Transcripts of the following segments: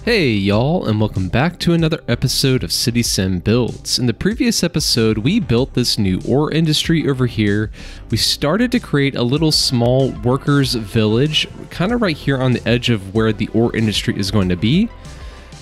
Hey y'all, and welcome back to another episode of City Sim Builds. In the previous episode, we built this new ore industry over here. We started to create a little small workers village, kind of right here on the edge of where the ore industry is going to be.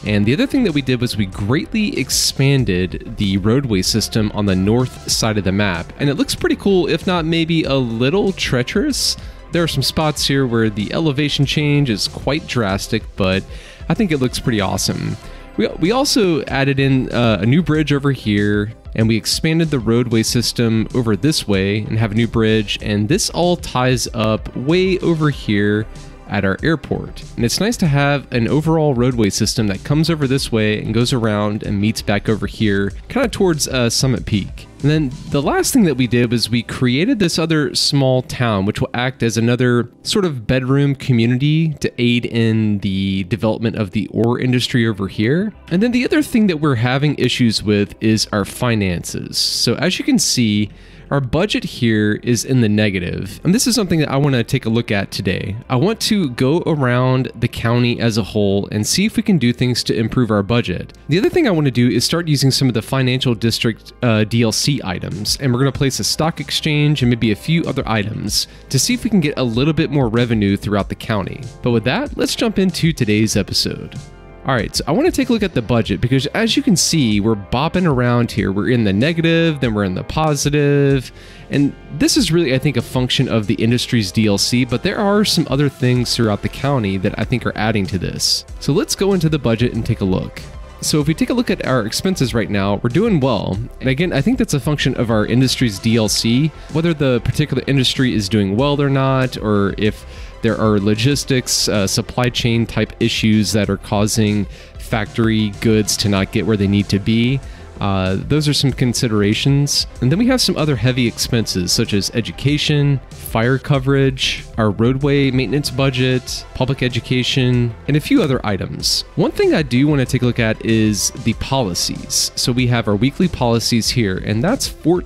And the other thing that we did was we greatly expanded the roadway system on the north side of the map. And it looks pretty cool, if not maybe a little treacherous. There are some spots here where the elevation change is quite drastic, but I think it looks pretty awesome. We also added in a new bridge over here, and we expanded the roadway system over this way and have a new bridge, and this all ties up way over here at our airport. And it's nice to have an overall roadway system that comes over this way and goes around and meets back over here, kind of towards Summit Peak. And then the last thing that we did was we created this other small town, which will act as another sort of bedroom community to aid in the development of the ore industry over here. And then the other thing that we're having issues with is our finances. So as you can see, our budget here is in the negative, and this is something that I want to take a look at today. I want to go around the county as a whole and see if we can do things to improve our budget. The other thing I want to do is start using some of the financial district DLC items, and we're going to place a stock exchange and maybe a few other items to see if we can get a little bit more revenue throughout the county. But with that, let's jump into today's episode. Alright, so I want to take a look at the budget because as you can see, we're bopping around here. We're in the negative, then we're in the positive, and this is really, I think, a function of the industry's DLC, but there are some other things throughout the county that I think are adding to this. So let's go into the budget and take a look. So if we take a look at our expenses right now, we're doing well. And again, I think that's a function of our industry's DLC, whether the particular industry is doing well or not, or if there are logistics, supply chain type issues that are causing factory goods to not get where they need to be. Those are some considerations. And then we have some other heavy expenses such as education, fire coverage, our roadway maintenance budget, public education, and a few other items. One thing I do want to take a look at is the policies. So we have our weekly policies here, and that's almost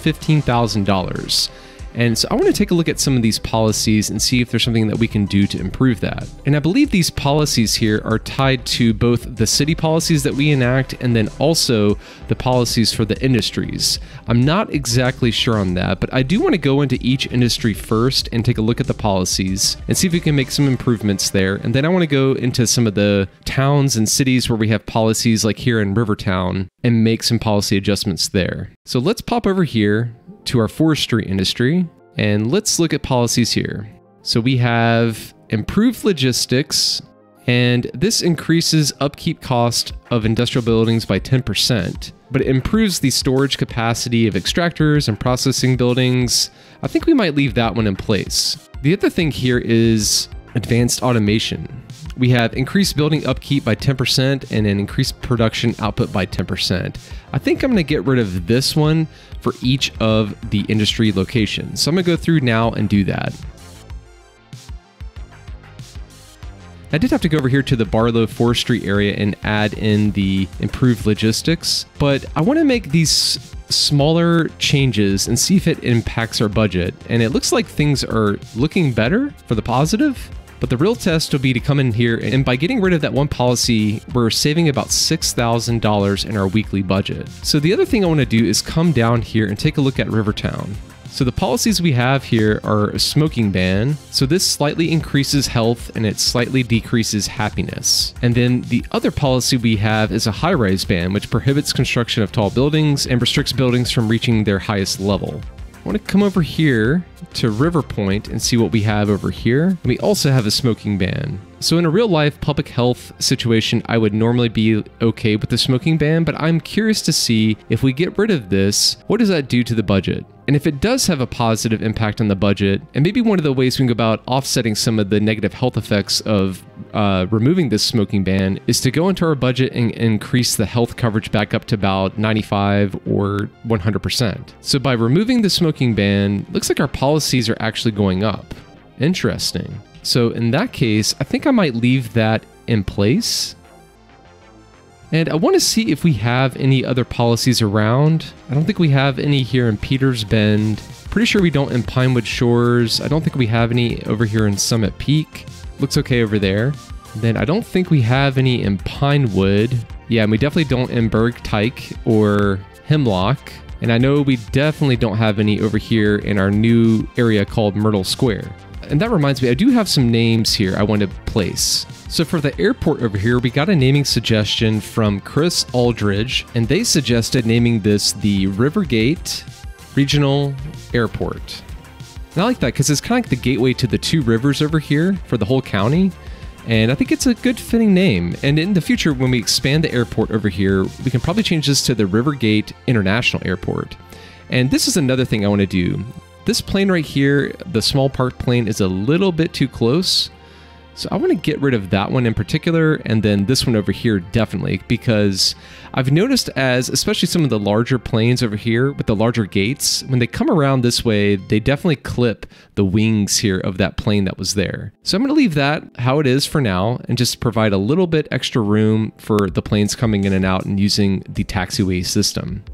$15,000. And so I want to take a look at some of these policies and see if there's something that we can do to improve that. And I believe these policies here are tied to both the city policies that we enact and then also the policies for the industries. I'm not exactly sure on that, but I do want to go into each industry first and take a look at the policies and see if we can make some improvements there. And then I want to go into some of the towns and cities where we have policies like here in Rivertown and make some policy adjustments there. So let's pop over here to our forestry industry, and let's look at policies here. So we have improved logistics, and this increases upkeep cost of industrial buildings by 10%, but it improves the storage capacity of extractors and processing buildings. I think we might leave that one in place. The other thing here is advanced automation. We have increased building upkeep by 10% and an increased production output by 10%. I think I'm going to get rid of this one for each of the industry locations. So I'm going to go through now and do that. I did have to go over here to the Barlow Forestry area and add in the improved logistics, but I want to make these smaller changes and see if it impacts our budget. And it looks like things are looking better for the positive. But the real test will be to come in here, and by getting rid of that one policy, we're saving about $6,000 in our weekly budget. So the other thing I want to do is come down here and take a look at Rivertown. So the policies we have here are a smoking ban. So this slightly increases health and it slightly decreases happiness. And then the other policy we have is a high-rise ban, which prohibits construction of tall buildings and restricts buildings from reaching their highest level. I want to come over here to River Point and see what we have over here. And we also have a smoking ban. So in a real life public health situation, I would normally be okay with the smoking ban, but I'm curious to see if we get rid of this, what does that do to the budget? And if it does have a positive impact on the budget, and maybe one of the ways we can go about offsetting some of the negative health effects of removing this smoking ban is to go into our budget and increase the health coverage back up to about 95 or 100%. So by removing the smoking ban, looks like our policies are actually going up. Interesting. So in that case, I think I might leave that in place. And I want to see if we have any other policies around. I don't think we have any here in Peters Bend. Pretty sure we don't in Pinewood Shores. I don't think we have any over here in Summit Peak. Looks okay over there. Then I don't think we have any in Pinewood. Yeah, and we definitely don't in Bergteich or Hemlock. And I know we definitely don't have any over here in our new area called Myrtle Square. And that reminds me, I do have some names here I want to place. So for the airport over here, we got a naming suggestion from Chris Aldridge, and they suggested naming this the Rivergate Regional Airport. And I like that because it's kind of like the gateway to the two rivers over here for the whole county. And I think it's a good fitting name. And in the future, when we expand the airport over here, we can probably change this to the Rivergate International Airport. And this is another thing I want to do. This plane right here, the small park plane, is a little bit too close. So I want to get rid of that one in particular, and then this one over here definitely, because I've noticed especially some of the larger planes over here with the larger gates, when they come around this way, they definitely clip the wings here of that plane that was there. So I'm going to leave that how it is for now and just provide a little bit extra room for the planes coming in and out and using the taxiway system.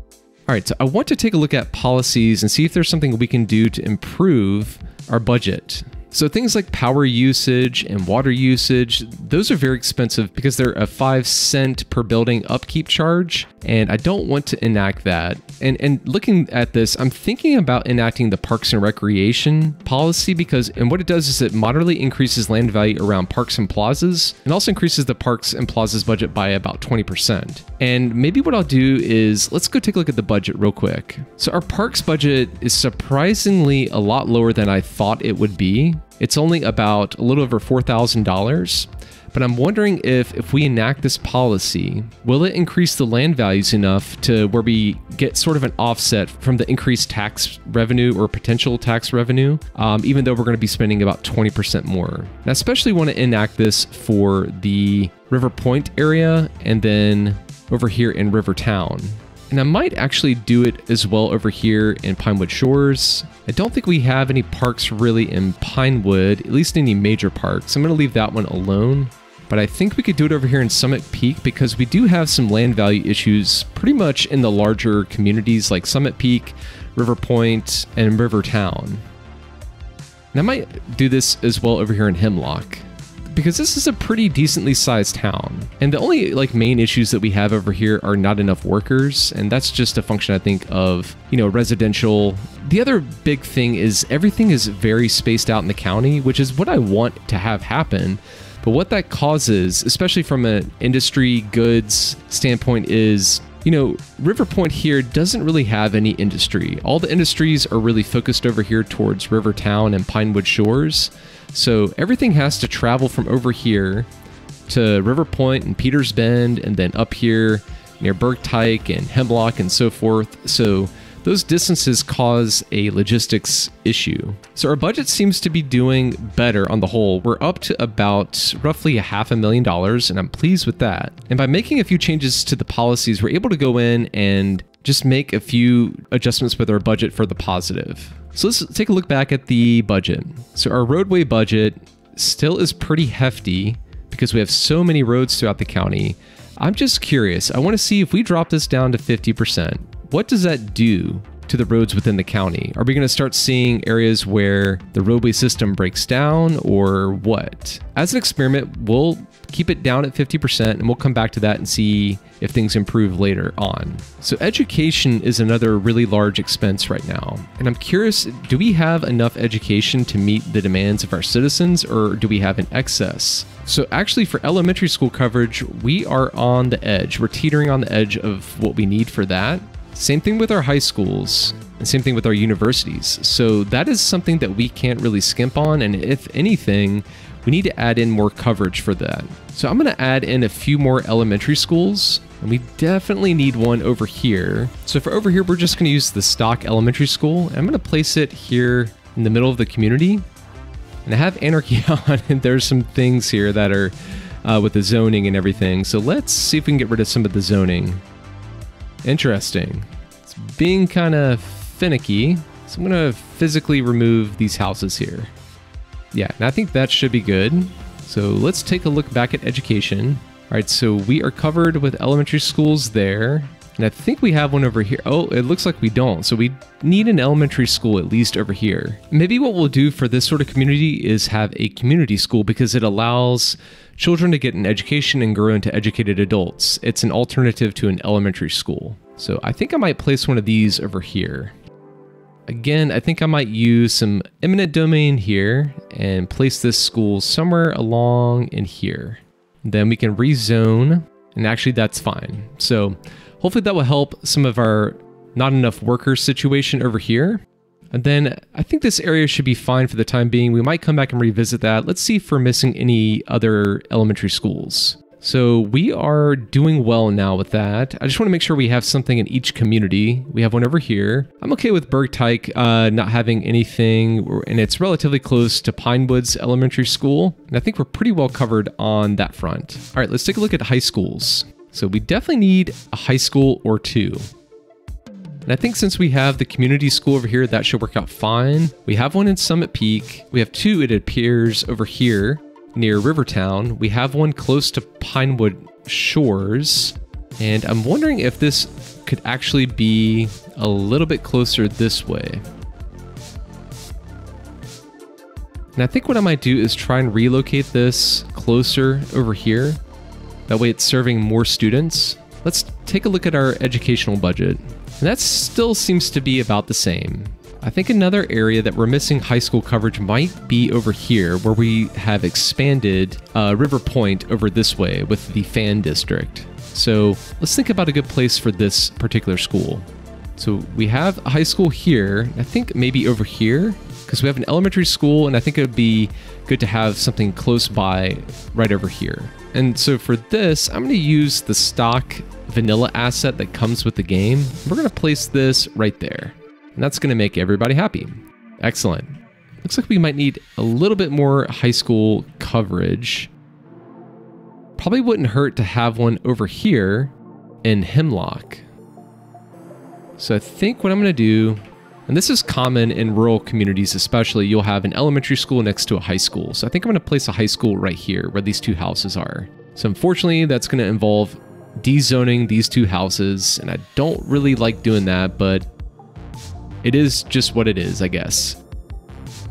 All right, so I want to take a look at policies and see if there's something we can do to improve our budget. So things like power usage and water usage, those are very expensive because they're a 5 cent per building upkeep charge, and I don't want to enact that. And looking at this, I'm thinking about enacting the Parks and Recreation policy and what it does is it moderately increases land value around parks and plazas and also increases the parks and plazas budget by about 20%. And maybe what I'll do is, let's go take a look at the budget real quick. So our parks budget is surprisingly a lot lower than I thought it would be. It's only about a little over $4,000, but I'm wondering if we enact this policy, will it increase the land values enough to where we get sort of an offset from the increased tax revenue or potential tax revenue, even though we're going to be spending about 20% more. And I especially want to enact this for the River Point area and then over here in Rivertown. And I might actually do it as well over here in Pinewood Shores. I don't think we have any parks really in Pinewood, at least any major parks. I'm going to leave that one alone. But I think we could do it over here in Summit Peak because we do have some land value issues pretty much in the larger communities like Summit Peak, River Point, and Rivertown. And I might do this as well over here in Hemlock, because this is a pretty decently sized town. And the only main issues that we have over here are not enough workers, and that's just a function, I think, of, residential. The other big thing is everything is very spaced out in the county, which is what I want to have happen. But what that causes, especially from an industry goods standpoint, is River Point here doesn't really have any industry. All the industries are really focused over here towards Rivertown and Pinewood Shores. So everything has to travel from over here to River Point and Peters Bend and then up here near Bergteich and Hemlock and so forth. So those distances cause a logistics issue. So our budget seems to be doing better on the whole. We're up to about roughly $500,000, and I'm pleased with that. And by making a few changes to the policies, we're able to go in and just make a few adjustments with our budget for the positive. So let's take a look back at the budget. So our roadway budget still is pretty hefty because we have so many roads throughout the county. I'm just curious. I want to see if we drop this down to 50%. What does that do to the roads within the county? Are we going to start seeing areas where the roadway system breaks down, or what? As an experiment, we'll keep it down at 50% and we'll come back to that and see if things improve later on. So education is another really large expense right now. And I'm curious, do we have enough education to meet the demands of our citizens, or do we have an excess? So actually for elementary school coverage, we are on the edge. We're teetering on the edge of what we need for that. Same thing with our high schools, and same thing with our universities. So that is something that we can't really skimp on, and if anything, we need to add in more coverage for that. So I'm going to add in a few more elementary schools, and we definitely need one over here. So for over here, we're just going to use the stock elementary school, and I'm going to place it here in the middle of the community. And I have anarchy on, and there's some things here that are with the zoning and everything. So let's see if we can get rid of some of the zoning. Interesting. It's being kind of finicky. So I'm going to physically remove these houses here. Yeah, and I think that should be good. So let's take a look back at education. All right, so we are covered with elementary schools there. And And I think we have one over here. Oh, it looks like we don't. So we need an elementary school at least over here. Maybe what we'll do for this sort of community is have a community school because it allows children to get an education and grow into educated adults. It's an alternative to an elementary school. So I think I might place one of these over here. Again, I think I might use some eminent domain here and place this school somewhere along in here. Then we can rezone, and actually that's fine. So hopefully that will help some of our not enough workers situation over here. And then I think this area should be fine for the time being. We might come back and revisit that. Let's see if we're missing any other elementary schools. So we are doing well now with that. I just want to make sure we have something in each community. We have one over here. I'm okay with Bergteich not having anything, and it's relatively close to Pinewoods Elementary School. And I think we're pretty well covered on that front. All right, let's take a look at high schools. So we definitely need a high school or two. And I think since we have the community school over here, that should work out fine. We have one in Summit Peak. We have two, it appears, over here near Rivertown. We have one close to Pinewood Shores. And I'm wondering if this could actually be a little bit closer this way. And I think what I might do is try and relocate this closer over here. That way it's serving more students. Let's take a look at our educational budget. And that still seems to be about the same. I think another area that we're missing high school coverage might be over here, where we have expanded River Point over this way with the Fan District. So let's think about a good place for this particular school. So we have a high school here. I think maybe over here, because we have an elementary school, and I think it would be good to have something close by right over here. And so for this, I'm going to use the stock vanilla asset that comes with the game. We're going to place this right there. And that's going to make everybody happy. Excellent. Looks like we might need a little bit more high school coverage. Probably wouldn't hurt to have one over here in Hemlock. So I think what I'm going to do, and this is common in rural communities especially, you'll have an elementary school next to a high school. So I think I'm going to place a high school right here where these two houses are. So unfortunately, that's going to involve dezoning these two houses, and I don't really like doing that, but it is just what it is, I guess.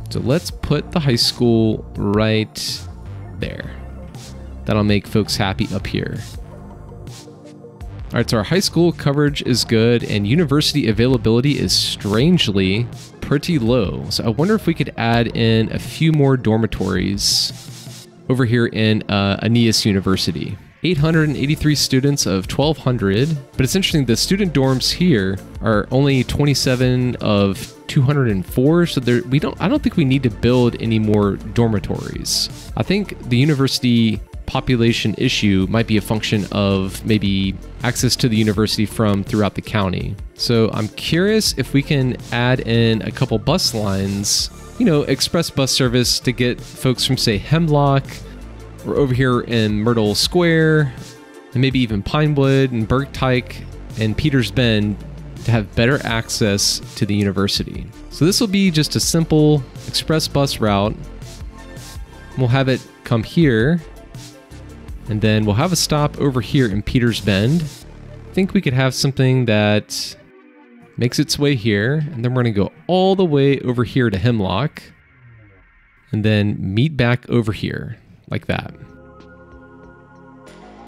So let's put the high school right there. That'll make folks happy up here. All right, so our high school coverage is good, and university availability is strangely pretty low. So I wonder if we could add in a few more dormitories over here in Aeneas University. 883 students of 1,200, but it's interesting, the student dorms here are only 27 of 204, so I don't think we need to build any more dormitories. I think the university population issue might be a function of maybe access to the university from throughout the county. So I'm curious if we can add in a couple bus lines, you know, express bus service to get folks from, say, Hemlock, or over here in Myrtle Square, and maybe even Pinewood and Bergteich and Peters Bend to have better access to the university. So this will be just a simple express bus route. We'll have it come here, and then we'll have a stop over here in Peters Bend. I think we could have something that makes its way here, and then we're going to go all the way over here to Hemlock, and then meet back over here. Like that.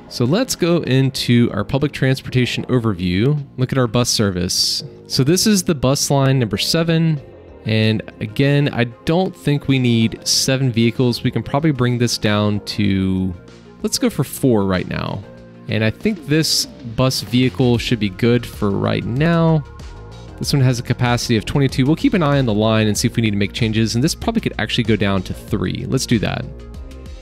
So let's go into our public transportation overview. Look at our bus service. So this is the bus line number 7. And again, I don't think we need 7 vehicles. We can probably bring this down to, let's go for 4 right now. And I think this bus vehicle should be good for right now. This one has a capacity of 22. We'll keep an eye on the line and see if we need to make changes. And this probably could actually go down to 3. Let's do that.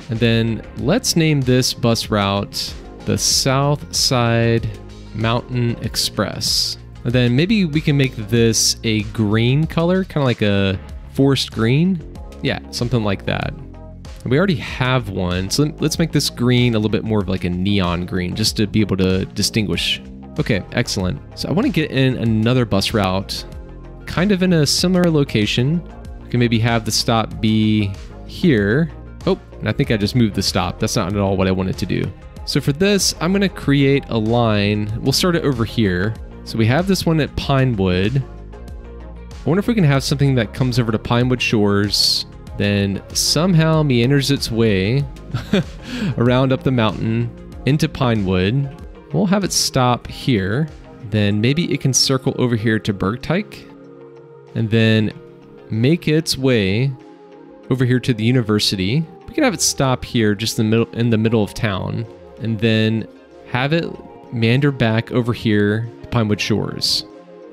And then let's name this bus route the South Side Mountain Express. And then maybe we can make this a green color, kind of like a forest green. Yeah, something like that. And we already have one, so let's make this green a little bit more of like a neon green, just to be able to distinguish. Okay, excellent. So I want to get in another bus route, kind of in a similar location. We can maybe have the stop be here. Oh, and I think I just moved the stop. That's not at all what I wanted to do. So for this, I'm gonna create a line. We'll start it over here. So we have this one at Pinewood. I wonder if we can have something that comes over to Pinewood Shores, then somehow meanders its way around up the mountain into Pinewood. We'll have it stop here. Then maybe it can circle over here to Bergteich and then make its way over here to the university. We can have it stop here just in the middle of town and then have it meander back over here to Pinewood Shores.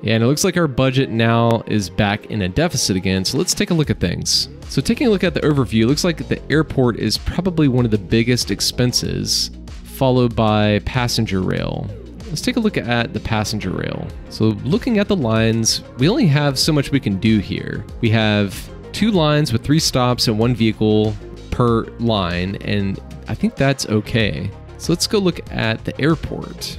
Yeah, and it looks like our budget now is back in a deficit again, so let's take a look at things. So taking a look at the overview, it looks like the airport is probably one of the biggest expenses, followed by passenger rail. Let's take a look at the passenger rail. So looking at the lines, we only have so much we can do here. We have 2 lines with 3 stops and 1 vehicle per line, and I think that's okay. So let's go look at the airport.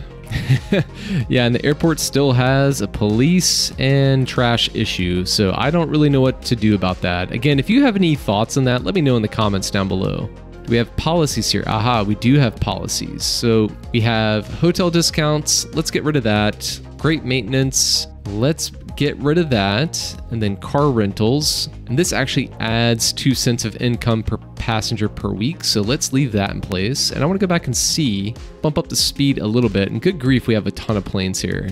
Yeah, and the airport still has a police and trash issue, so I don't really know what to do about that. Again, if you have any thoughts on that, let me know in the comments down below. We have policies here. Aha, we do have policies. So we have hotel discounts. Let's get rid of that. Great maintenance. Let's get rid of that. And then car rentals. And this actually adds 2 cents of income per passenger per week. So let's leave that in place. And I want to go back and see, bump up the speed a little bit. And good grief, we have a ton of planes here.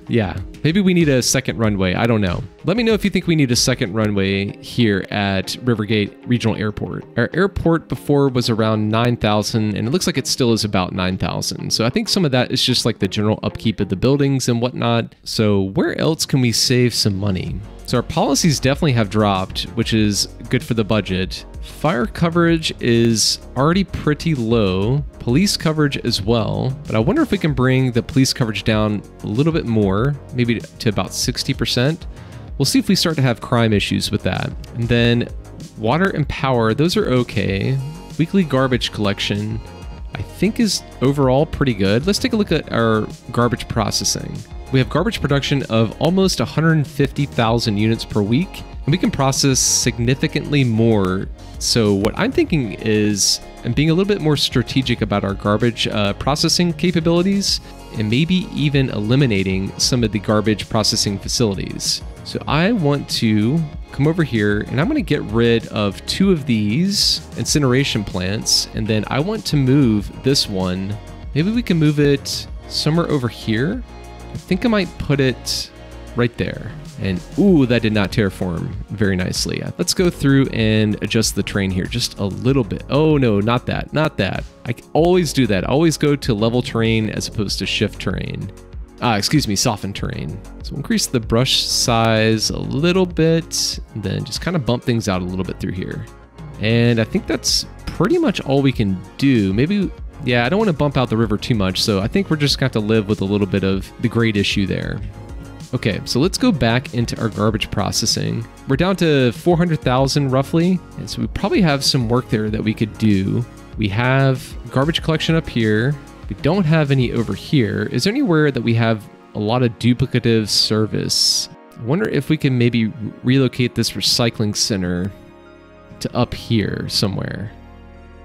Yeah, maybe we need a second runway. I don't know. Let me know if you think we need a second runway here at Rivergate Regional Airport. Our airport before was around 9,000 and it looks like it still is about 9,000. So I think some of that is just like the general upkeep of the buildings and whatnot. So where else can we save some money? So our policies definitely have dropped, which is good for the budget. Fire coverage is already pretty low. Police coverage as well, but I wonder if we can bring the police coverage down a little bit more, maybe to about 60%. We'll see if we start to have crime issues with that. And then water and power, those are okay. Weekly garbage collection, I think is overall pretty good. Let's take a look at our garbage processing. We have garbage production of almost 150,000 units per week, and we can process significantly more. So what I'm thinking is, I'm being a little bit more strategic about our garbage processing capabilities, and maybe even eliminating some of the garbage processing facilities. So I want to come over here and I'm going to get rid of 2 of these incineration plants, and then I want to move this one. Maybe we can move it somewhere over here. I think I might put it right there. And ooh, that did not terraform very nicely. Let's go through and adjust the terrain here just a little bit. Oh no, not that, not that. I always do that. I always go to level terrain as opposed to shift terrain. Excuse me, soften terrain. So increase the brush size a little bit, and then just kind of bump things out a little bit through here. And I think that's pretty much all we can do. Maybe, yeah, I don't want to bump out the river too much, so I think we're just going to have to live with a little bit of the grade issue there. Okay, so let's go back into our garbage processing. We're down to 400,000 roughly, and so we probably have some work there that we could do. We have garbage collection up here. We don't have any over here. Is there anywhere that we have a lot of duplicative service? I wonder if we can maybe relocate this recycling center to up here somewhere.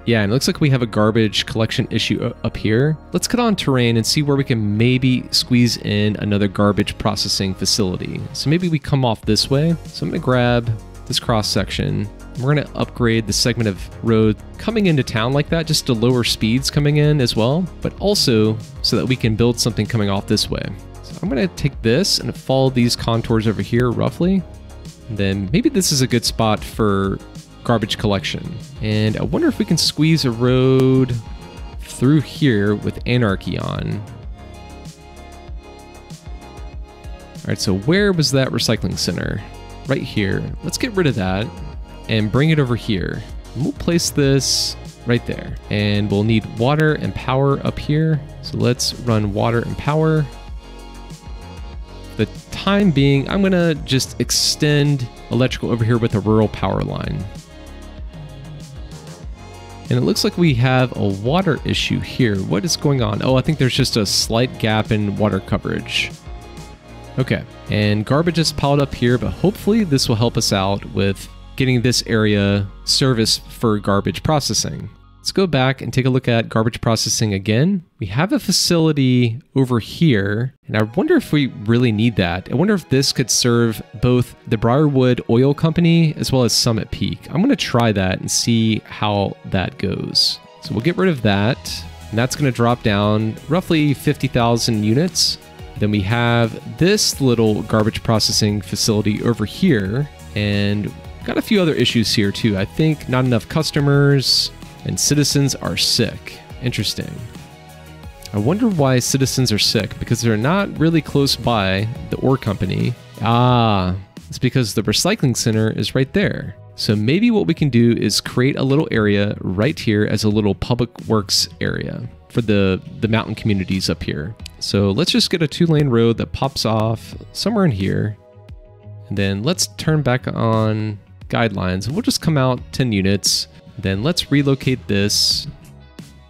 Yeah, and it looks like we have a garbage collection issue up here. Let's cut on terrain and see where we can maybe squeeze in another garbage processing facility. So maybe we come off this way. So I'm gonna grab this cross section. We're gonna upgrade the segment of road coming into town like that, just to lower speeds coming in as well, but also so that we can build something coming off this way. So I'm gonna take this and follow these contours over here roughly. And then maybe this is a good spot for garbage collection. And I wonder if we can squeeze a road through here with Anarchy on. All right, so where was that recycling center? Right here. Let's get rid of that and bring it over here. And we'll place this right there. And we'll need water and power up here. So let's run water and power. For the time being, I'm gonna just extend electrical over here with a rural power line. And it looks like we have a water issue here. What is going on? Oh, I think there's just a slight gap in water coverage. Okay, and garbage is piled up here, but hopefully this will help us out with getting this area service for garbage processing. Let's go back and take a look at garbage processing again. We have a facility over here, and I wonder if we really need that. I wonder if this could serve both the Briarwood Oil Company as well as Summit Peak. I'm going to try that and see how that goes. So we'll get rid of that, and that's going to drop down roughly 50,000 units. Then we have this little garbage processing facility over here, and got a few other issues here too. I think not enough customers, and citizens are sick. Interesting. I wonder why citizens are sick, because they're not really close by the ore company. It's because the recycling center is right there. So maybe what we can do is create a little area right here as a little public works area for the mountain communities up here. So let's just get a 2-lane road that pops off somewhere in here. And then let's turn back on guidelines. We'll just come out 10 units. Then let's relocate this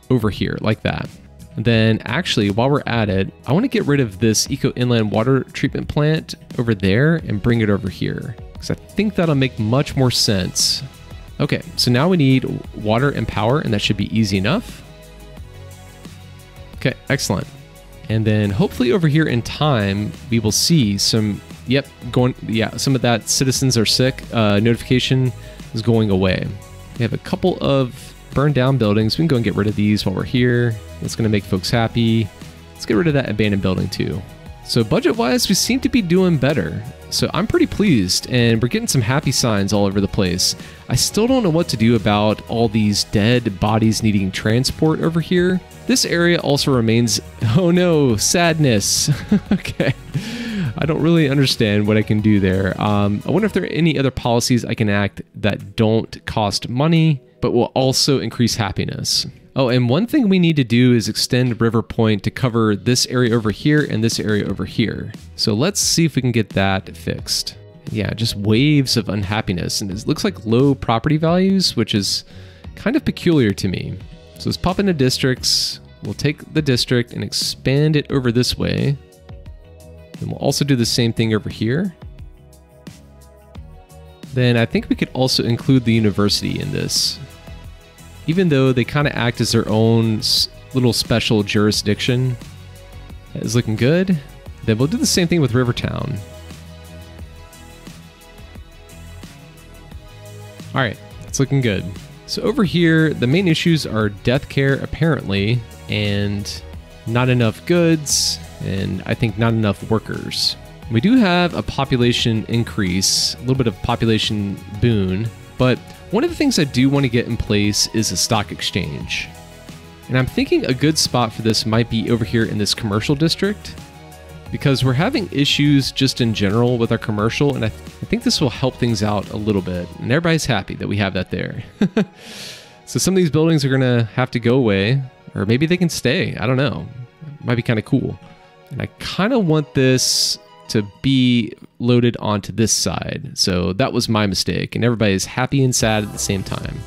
over here like that. And then actually, while we're at it, I want to get rid of this Eco Inland Water Treatment Plant over there and bring it over here, because I think that'll make much more sense. Okay, so now we need water and power, and that should be easy enough. Okay, excellent. And then hopefully over here in time, we will see some, some of that citizens are sick notification is going away. We have a couple of burned down buildings. We can go and get rid of these while we're here. That's going to make folks happy. Let's get rid of that abandoned building too. So budget-wise, we seem to be doing better. So I'm pretty pleased, and we're getting some happy signs all over the place. I still don't know what to do about all these dead bodies needing transport over here. This area also remains, oh no, sadness. Okay. I don't really understand what I can do there. I wonder if there are any other policies I can act that don't cost money, but will also increase happiness. Oh, and one thing we need to do is extend River Point to cover this area over here and this area over here. So let's see if we can get that fixed. Yeah, just waves of unhappiness. And it looks like low property values, which is kind of peculiar to me. So let's pop into districts. We'll take the district and expand it over this way. And we'll also do the same thing over here. Then I think we could also include the university in this. Even though they kind of act as their own little special jurisdiction. That is looking good. Then we'll do the same thing with Rivertown. All right, it's looking good. So over here, the main issues are death care apparently, and not enough goods, and I think not enough workers. We do have a population increase, a little bit of population boon, but one of the things I do want to get in place is a stock exchange. And I'm thinking a good spot for this might be over here in this commercial district, because we're having issues just in general with our commercial, and I think this will help things out a little bit, and everybody's happy that we have that there. So some of these buildings are gonna have to go away, or maybe they can stay, I don't know. It might be kind of cool. And I kind of want this to be loaded onto this side. So that was my mistake, and everybody's happy and sad at the same time.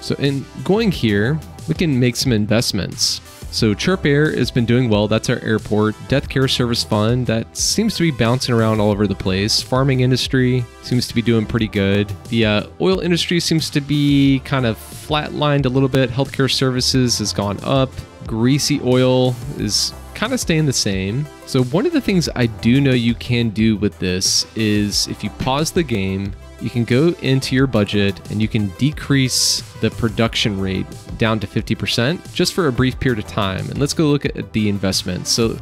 So in going here, we can make some investments. So Chirp Air has been doing well. That's our airport. Death Care Service Fund, that seems to be bouncing around all over the place. Farming industry seems to be doing pretty good. The oil industry seems to be kind of flatlined a little bit. Healthcare services has gone up. Greasy oil is kind of staying the same. So one of the things I do know you can do with this is if you pause the game, you can go into your budget and you can decrease the production rate down to 50% just for a brief period of time. And let's go look at the investments. So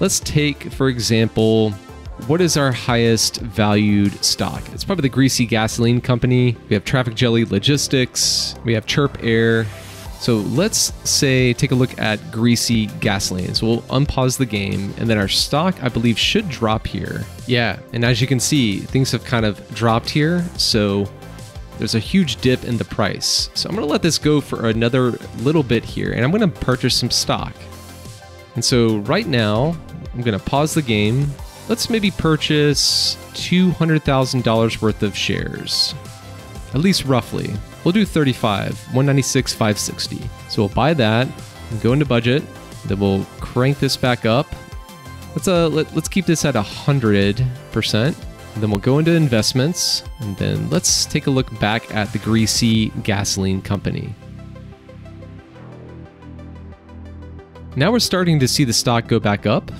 let's take, for example, what is our highest valued stock? It's probably the Greasy Gasoline Company. We have Traffic Jelly Logistics. We have Chirp Air. So let's say, take a look at Greasy Gasoline. So we'll unpause the game, and then our stock, I believe, should drop here. Yeah, and as you can see, things have kind of dropped here. So there's a huge dip in the price. So I'm gonna let this go for another little bit here, and I'm gonna purchase some stock. And so right now, I'm gonna pause the game. Let's maybe purchase $200,000 worth of shares, at least roughly. We'll do 35, 196, 560. So we'll buy that and go into budget. Then we'll crank this back up. Let's keep this at 100%. Then we'll go into investments, and then let's take a look back at the Greasy Gasoline Company. Now we're starting to see the stock go back up.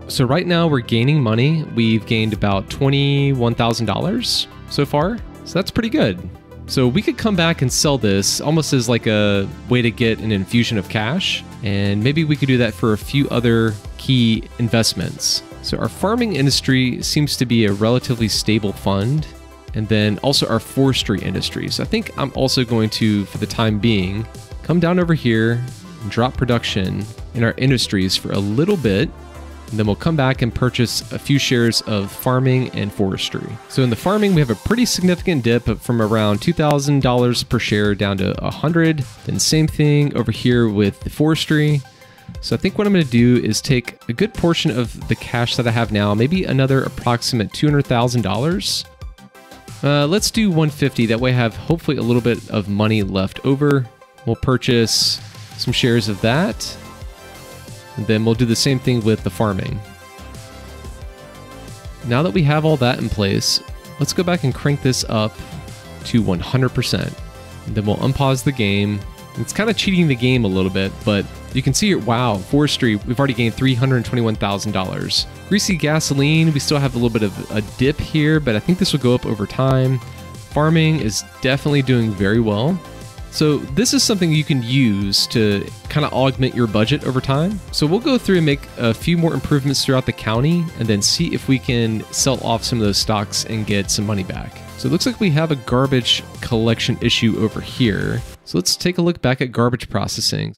So right now we're gaining money. We've gained about $21,000 so far. So that's pretty good. So we could come back and sell this almost as like a way to get an infusion of cash. And maybe we could do that for a few other key investments. So our farming industry seems to be a relatively stable fund. And then also our forestry industry. So I think I'm also going to, for the time being, come down over here and drop production in our industries for a little bit. And then we'll come back and purchase a few shares of farming and forestry. So in the farming, we have a pretty significant dip from around $2,000 per share down to $100. Then same thing over here with the forestry. So I think what I'm going to do is take a good portion of the cash that I have now, maybe another approximate $200,000. Let's do 150. That way I have hopefully a little bit of money left over. We'll purchase some shares of that. And then we'll do the same thing with the farming. Now that we have all that in place, let's go back and crank this up to 100%. And then we'll unpause the game. It's kind of cheating the game a little bit, but you can see, wow, forestry, we've already gained $321,000. Greasy gasoline, we still have a little bit of a dip here, but I think this will go up over time. Farming is definitely doing very well. So this is something you can use to kind of augment your budget over time. So we'll go through and make a few more improvements throughout the county and then see if we can sell off some of those stocks and get some money back. So it looks like we have a garbage collection issue over here. So let's take a look back at garbage processing.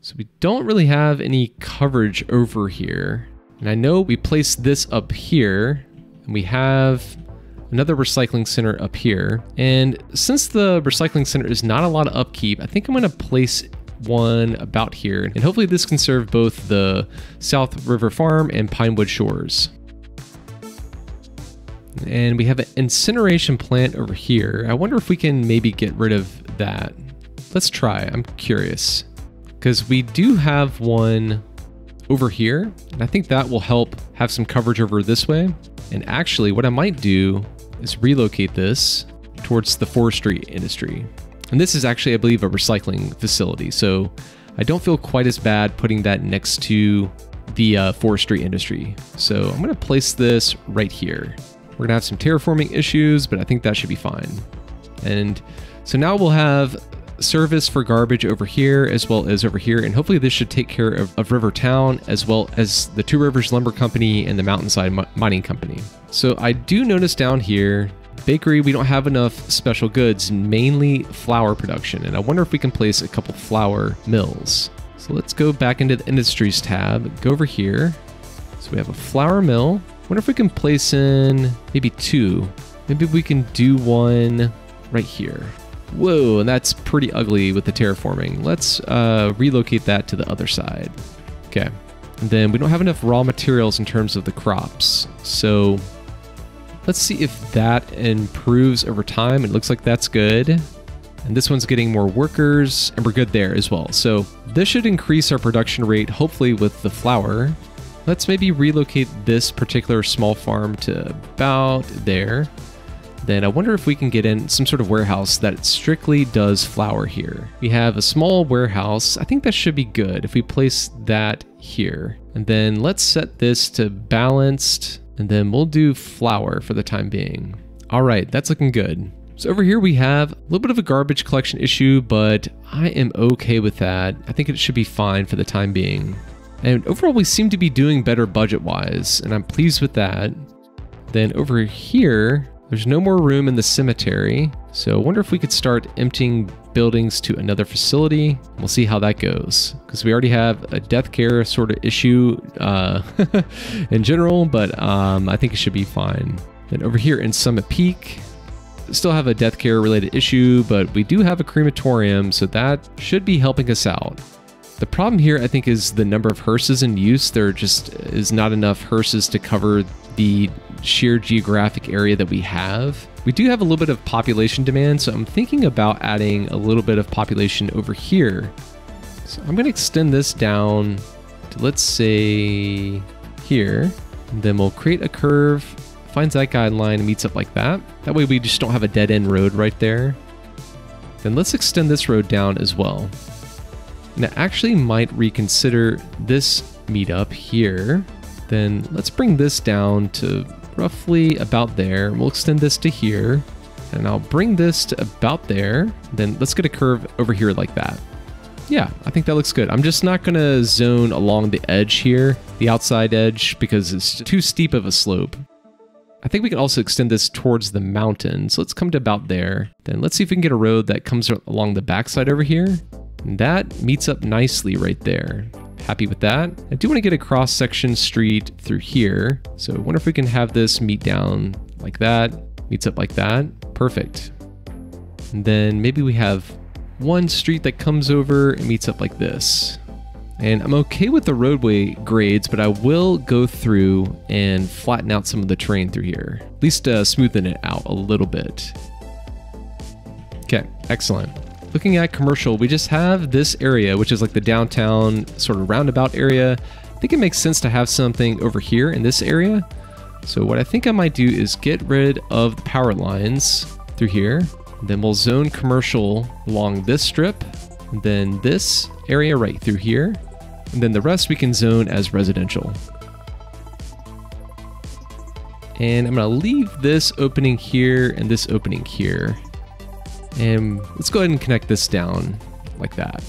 So we don't really have any coverage over here. And I know we placed this up here and we have another recycling center up here. And since the recycling center is not a lot of upkeep, I think I'm going to place one about here. And hopefully this can serve both the South River Farm and Pinewood Shores. And we have an incineration plant over here. I wonder if we can maybe get rid of that. Let's try. I'm curious. Because we do have one over here. And I think that will help have some coverage over this way. And actually, what I might do is relocate this towards the forestry industry. And this is actually, I believe, a recycling facility. So I don't feel quite as bad putting that next to the forestry industry. So I'm going to place this right here. We're going to have some terraforming issues, but I think that should be fine. And so now we'll have service for garbage over here as well as over here. And hopefully this should take care of Rivertown as well as the Two Rivers Lumber Company and the Mountainside Mining Company. So I do notice down here, bakery, we don't have enough special goods, mainly flour production. And I wonder if we can place a couple flour mills. So let's go back into the industries tab, go over here. So we have a flour mill. I wonder if we can place in maybe two. Maybe we can do one right here. Whoa, and that's pretty ugly with the terraforming. Let's relocate that to the other side. Okay, and then we don't have enough raw materials in terms of the crops. So let's see if that improves over time. It looks like that's good. And this one's getting more workers, and we're good there as well. So this should increase our production rate, hopefully with the flour. Let's maybe relocate this particular small farm to about there. Then I wonder if we can get in some sort of warehouse that strictly does flour here. We have a small warehouse. I think that should be good if we place that here. And then let's set this to balanced, and then we'll do flour for the time being. All right, that's looking good. So over here we have a little bit of a garbage collection issue, but I am okay with that. I think it should be fine for the time being. And overall we seem to be doing better budget-wise, and I'm pleased with that. Then over here, there's no more room in the cemetery, so I wonder if we could start emptying buildings to another facility. We'll see how that goes, because we already have a death care sort of issue in general, but I think it should be fine. Then over here in Summit Peak, still have a death care related issue, but we do have a crematorium, so that should be helping us out. The problem here, I think, is the number of hearses in use. There just is not enough hearses to cover the sheer geographic area that we have. We do have a little bit of population demand, so I'm thinking about adding a little bit of population over here. So I'm going to extend this down to, let's say, here. And then we'll create a curve, finds that guideline, and meets up like that. That way we just don't have a dead-end road right there. Then let's extend this road down as well. And I actually might reconsider this meetup here. Then let's bring this down to roughly about there. We'll extend this to here, and I'll bring this to about there. Then let's get a curve over here like that. Yeah, I think that looks good. I'm just not gonna zone along the edge here, the outside edge, because it's too steep of a slope. I think we can also extend this towards the mountain. So let's come to about there. Then let's see if we can get a road that comes along the backside over here. And that meets up nicely right there. Happy with that. I do want to get a cross section street through here. So I wonder if we can have this meet down like that, meets up like that. Perfect. And then maybe we have one street that comes over and meets up like this. And I'm okay with the roadway grades, but I will go through and flatten out some of the terrain through here. At least smoothen it out a little bit. Okay, excellent. Looking at commercial, we just have this area, which is like the downtown sort of roundabout area. I think it makes sense to have something over here in this area. So what I think I might do is get rid of the power lines through here. Then we'll zone commercial along this strip, and then this area right through here. And then the rest we can zone as residential. And I'm gonna leave this opening here and this opening here. And let's go ahead and connect this down like that.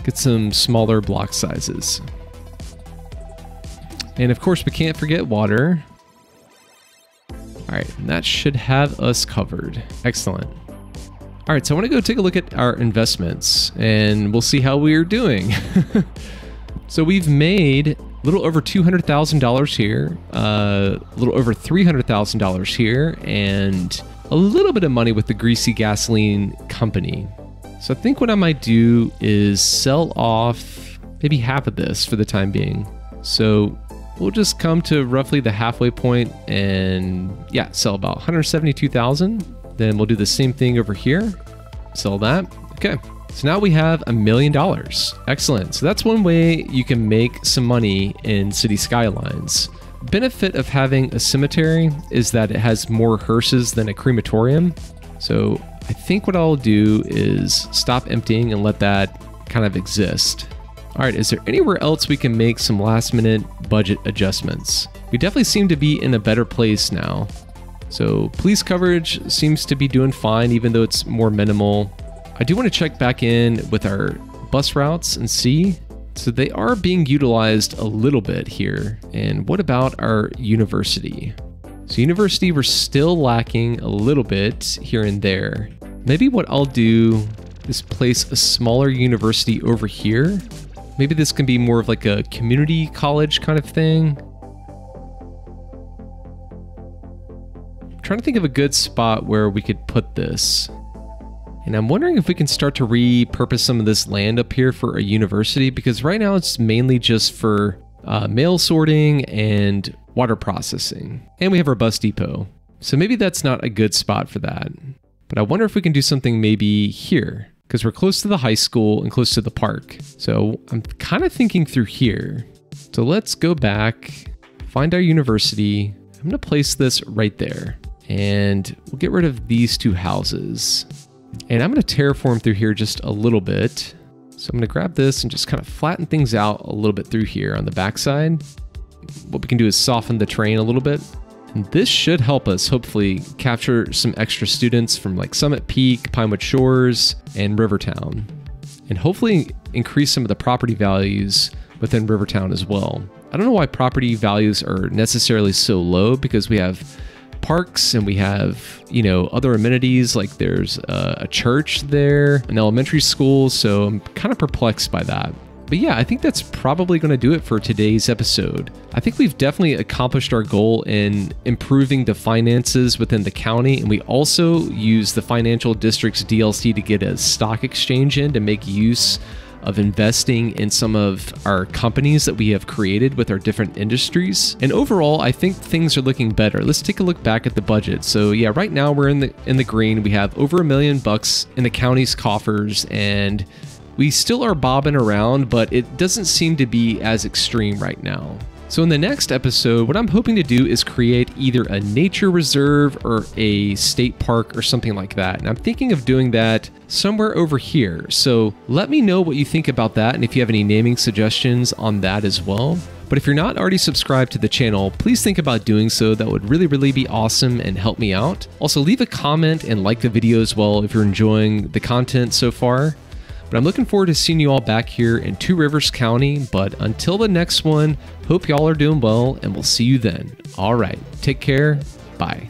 Get some smaller block sizes. And of course we can't forget water. All right, and that should have us covered. Excellent. All right, so I want to go take a look at our investments and we'll see how we're doing. So we've made a little over $200,000 here, a little over $300,000 here, and a little bit of money with the greasy gasoline company. So I think what I might do is sell off maybe half of this for the time being. So we'll just come to roughly the halfway point and yeah, sell about 172,000. Then we'll do the same thing over here. Sell that. Okay. So now we have $1 million. Excellent. So that's one way you can make some money in Cities Skylines. Benefit of having a cemetery is that it has more hearses than a crematorium. So I think what I'll do is stop emptying and let that kind of exist. All right, is there anywhere else we can make some last minute budget adjustments? We definitely seem to be in a better place now. So police coverage seems to be doing fine, even though it's more minimal. I do want to check back in with our bus routes and see. So they are being utilized a little bit here. And what about our university? So university, we're still lacking a little bit here and there. Maybe what I'll do is place a smaller university over here. Maybe this can be more of like a community college kind of thing. I'm trying to think of a good spot where we could put this. And I'm wondering if we can start to repurpose some of this land up here for a university, because right now it's mainly just for mail sorting and water processing. And we have our bus depot. So maybe that's not a good spot for that. But I wonder if we can do something maybe here, because we're close to the high school and close to the park. So I'm kind of thinking through here. So let's go back, find our university. I'm gonna place this right there. And we'll get rid of these two houses. And I'm going to terraform through here just a little bit. So I'm going to grab this and just kind of flatten things out a little bit through here on the backside. What we can do is soften the terrain a little bit. And this should help us hopefully capture some extra students from like Summit Peak, Pinewood Shores, and Rivertown. And hopefully increase some of the property values within Rivertown as well. I don't know why property values are necessarily so low, because we have parks and we have, you know, other amenities, like there's a church there, an elementary school, so I'm kind of perplexed by that. But yeah, I think that's probably going to do it for today's episode. I think we've definitely accomplished our goal in improving the finances within the county, and we also use the financial district's DLC to get a stock exchange in to make use of investing in some of our companies that we have created with our different industries. And overall, I think things are looking better. Let's take a look back at the budget. So yeah, right now we're in the green. We have over $1 million in the county's coffers, and we still are bobbing around, but it doesn't seem to be as extreme right now. So in the next episode, what I'm hoping to do is create either a nature reserve or a state park or something like that. And I'm thinking of doing that somewhere over here. So let me know what you think about that and if you have any naming suggestions on that as well. But if you're not already subscribed to the channel, please think about doing so. That would really be awesome and help me out. Also, leave a comment and like the video as well if you're enjoying the content so far. But I'm looking forward to seeing you all back here in Two Rivers County. But until the next one, hope y'all are doing well and we'll see you then. All right, take care. Bye.